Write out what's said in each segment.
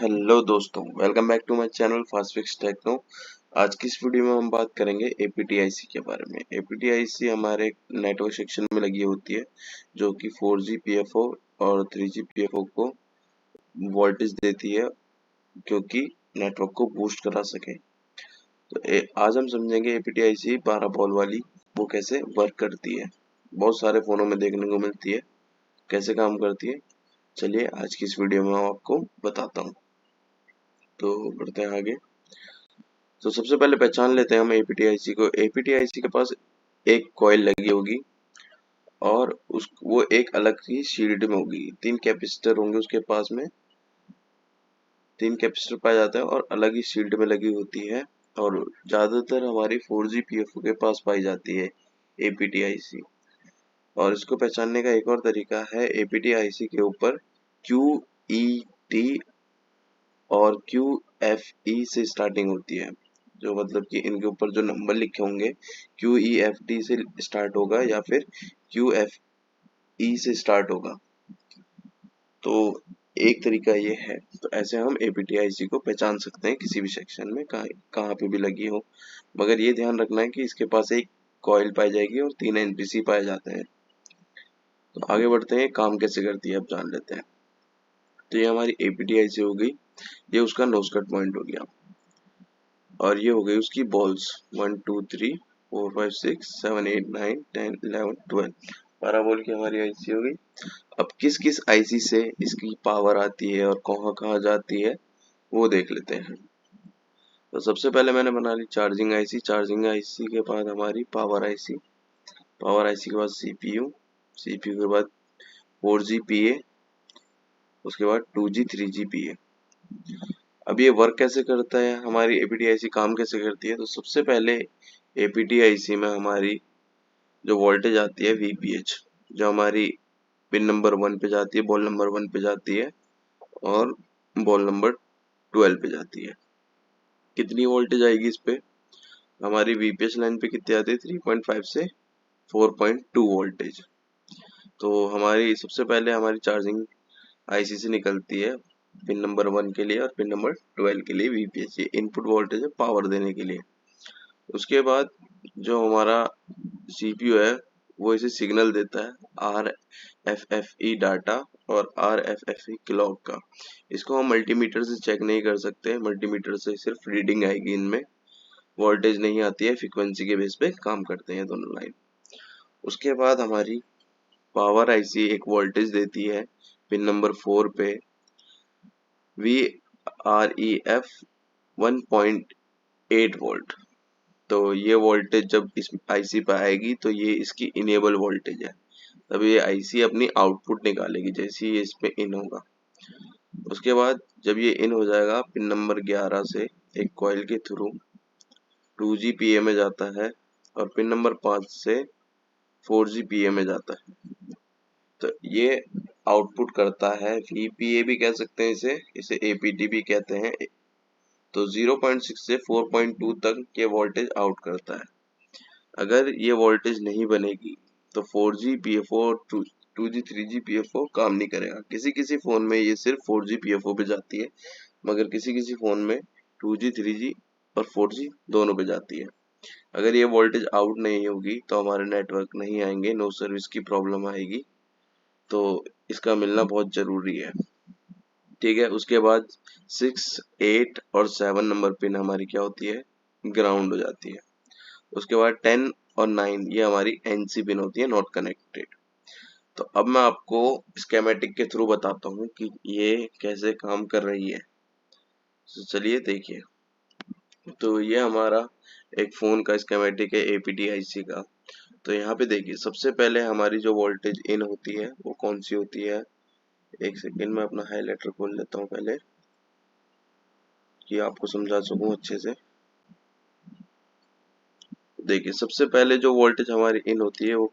Hello दोस्तों, welcome back to my channel fast fix techno. आज की इस वीडियो में हम बात करेंगे एपीटीआईसी के बारे में। एपीटीआईसी हमारे नेटवर्क सेक्शन में लगी होती है, जो कि 4G पीएफओ और 3G पीएफओ को वोल्टेज देती है, क्योंकि नेटवर्क को बूस्ट करा सके। तो आज हम समझेंगे एपीटीआईसी 12 वोल्ट वाली वो कैसे वर्क करती है। बहुत सारे फोनों में देखने को मिलती है, कैसे काम करती है। चलिए आज की इस वीडियो में मैं आपको बताता हूँ। तो बढ़ते हैं आगे। तो सबसे पहले पहचान लेते हैं हम एपीटीआईसी को। एपीटीआईसी के पास एक कॉइल लगी होगी और वो एक अलग ही शील्ड में होगी। 3 कैपेसिटर होंगे उसके पास में, 3 कैपेसिटर पाए जाते हैं और अलग ही शील्ड में लगी होती है। और ज्यादातर हमारी 4G पीएफओ के पास पाई जाती है एपीटीआईसी। और इसको पहचानने का एक और तरीका है, एपीटीआईसी के ऊपर QET और QFE से स्टार्टिंग होती है। जो मतलब कि इनके ऊपर जो नंबर लिखे होंगे QEFD से स्टार्ट होगा या फिर QFE से स्टार्ट होगा। तो एक तरीका ये है। तो ऐसे हम एपीटीआईसी को पहचान सकते हैं किसी भी सेक्शन में, कहाँ पे भी लगी हो। मगर ये ध्यान रखना है कि इसके पास एक कॉइल पाई जाएगी और 3 एनटीसी पाए जाते हैं। तो आगे बढ़ते हैं, काम कैसे करती है अब जान लेते हैं। तो ये हमारी एपीटीआईसी हो गई, ये उसका नोजकट पॉइंट हो गया। और ये हो गई उसकी बॉल्स 1 2 3 4 5 6 7 8 9 10 11 12। 12 बॉल की हमारी आईसी हो गई। अब किस किस आईसी से इसकी पावर आती है और कहाँ कहाँ जाती है वो देख लेते हैं। तो सबसे पहले मैंने बना ली चार्जिंग आईसी। चार्जिंग आईसी के बाद हमारी पावर आईसी, पावर आईसी के बाद सीपीयू, सीपीयू के बाद 4G पीए, उसके बाद 2G 3G पीए। अब ये वर्क कैसे करता है, हमारी एपीटीआईसी काम कैसे करती है। तो सबसे पहले एपीटीआईसी में हमारी जो वोल्टेज आती है वीपीएच, जो हमारी पिन नंबर 1 पे जाती है, बॉल नंबर 1 पे जाती है और बॉल नंबर 12 पे जाती है। कितनी वोल्टेज आएगी इस पे, हमारी वीपीएच लाइन पे कितनी आती है 3.5 से 4.2 वोल्टेज। तो हमारी सबसे पहले हमारी चार्जिंग आईसी से निकलती है पिन नंबर 1 के लिए और पिन नंबर 12 के लिए वीपीएच, ये इनपुट वोल्टेज है पावर देने के लिए। उसके बाद जो हमारा सीपीयू है वो इसे सिग्नल देता है RFFE डाटा और RFFE क्लॉक का। इसको हम मल्टीमीटर से चेक नहीं कर सकते, मल्टीमीटर से सिर्फ रीडिंग आएगी, इनमें वोल्टेज नहीं आती है। फ्रीक्वेंसी के बेस पे काम करते हैं दोनों लाइन। उसके बाद हमारी पावर आईसी एक वोल्टेज देती है पिन नंबर 4 पे VREF 1.8 वोल्ट। तो ये वोल्टेज जब इस आईसी पे आएगी तो ये इसकी इनेबल वोल्टेज है, तब ये आईसी अपनी आउटपुट निकालेगी जैसे ही ये इस पे इन होगा। उसके बाद जब ये इन हो जाएगा पिन नंबर 11 से एक कॉइल के थ्रू 2G पीए में जाता है और पिन नंबर 5 से 4G पीए में जाता है। तो ये आउटपुट करता है VPA भी कह सकते हैं इसे APT भी कहते हैं। तो 0.6 से 4.2 तक ये वोल्टेज आउट करता है। अगर ये वोल्टेज नहीं बनेगी तो 4G पीएफओ और 2G 3G पीएफओ काम नहीं करेगा। किसी किसी फोन में ये सिर्फ 4G पीएफओ पे जाती है, मगर किसी किसी फोन में 2G 3G और 4G दोनों पे जाती है। अगर ये वोल्टेज आउट नहीं होगी तो हमारे नेटवर्क नहीं आएंगे, नो सर्विस की प्रॉब्लम आएगी। तो इसका मिलना बहुत जरूरी है, ठीक है। उसके बाद 6 8 और 7 नंबर पिन हमारी क्या होती है, ग्राउंड हो जाती है। उसके बाद 10 और 9 ये हमारी एनसी पिन होती है, नॉट कनेक्टेड। तो अब मैं आपको स्केमेटिक के थ्रू बताता हूँ कि ये कैसे काम कर रही है। तो चलिए देखिए। तो ये हमारा एक फोन का स्केमेटिक है एपीटीआईसी का। तो यहाँ पे देखिए, सबसे पहले हमारी जो वोल्टेज इन होती है वो कौन सी होती है। एक सेकेंड में अपना हाईलाइटर खोल लेता हूँ पहले कि आपको समझा सकूं अच्छे से। देखिए सबसे पहले जो वोल्टेज हमारी इन होती है वो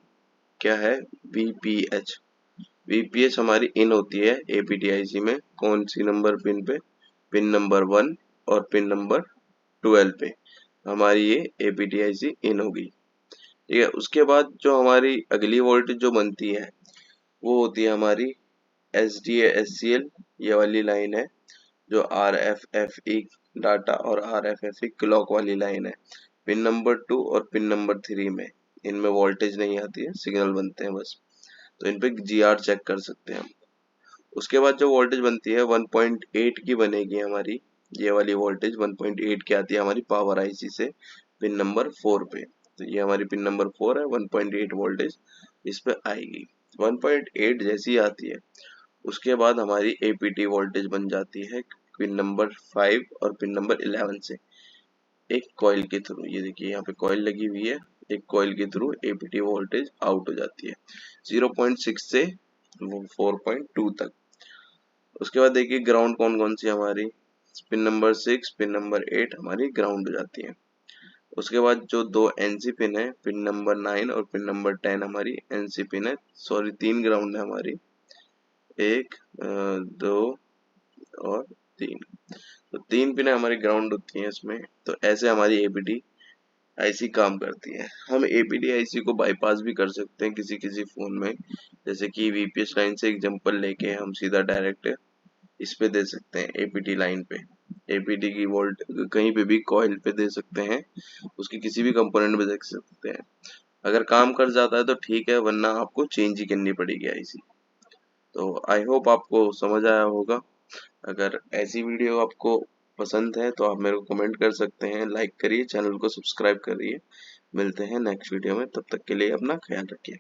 क्या है, VPH। VPH हमारी इन होती है एपीटीआईसी में कौन सी नंबर पिन पे, पिन नंबर 1 और पिन नंबर 12 पे हमारी ये एपीटीआईसी इन होगी, ठीक है। उसके बाद जो हमारी अगली वोल्टेज जो बनती है वो होती है हमारी SDA SCL, ये वाली लाइन है जो RFFE डाटा और RFFE क्लॉक वाली लाइन है, पिन नंबर 2 और पिन नंबर 3 में इनमें वोल्टेज नहीं आती है, सिग्नल बनते हैं बस। तो इन पे GR चेक कर सकते हैं हम। उसके बाद जो वोल्टेज बनती है 1.8 की बनेगी हमारी, ये वाली वोल्टेज 1.8 की आती है हमारी पावर आईसी से पिन नंबर 4 पे। तो ये हमारी पिन नंबर 4 है, 1.8 वोल्टेज इस पे आएगी। 1.8 जैसी आती है उसके बाद हमारी APT वोल्टेज बन जाती है पिन नंबर 5 और पिन नंबर 11 से एक कॉइल के थ्रू। ये देखिए यहाँ पे कॉइल लगी हुई है, एक कॉइल के थ्रू APT वोल्टेज आउट हो जाती है 0.6 से 4.2 तक। उसके बाद देखिए ग्राउंड कौन कौन सी हमारी, पिन नंबर 6 पिन नंबर 8 हमारी ग्राउंड हो जाती है। उसके बाद जो दो NC पिन है, पिन नंबर 9 और पिन नंबर 10 हमारी NC पिन है, सॉरी 3 ग्राउंड है हमारी, 1 2 और 3। तो 3 पिन हमारी ग्राउंड होती हैं इसमें। तो ऐसे हमारी APT IC काम करती है। हम APT IC को बाईपास भी कर सकते हैं किसी किसी फोन में, जैसे कि VPS लाइन से एग्जांपल लेके हम सीधा डायरेक्ट इस पे दे सकते हैं APT लाइन पे, APT की वोल्ट कहीं पे भी कॉइल पे दे सकते हैं, उसकी किसी भी कंपोनेंट पे दे सकते हैं। अगर काम कर जाता है तो ठीक है, वरना आपको चेंज ही करनी पड़ेगी IC। तो आई होप आपको समझ आया होगा। अगर ऐसी वीडियो आपको पसंद है तो आप मेरे को कमेंट कर सकते हैं, लाइक करिए, चैनल को सब्सक्राइब करिए। मिलते हैं नेक्स्ट वीडियो में, तब तक के लिए अपना ख्याल रखिए।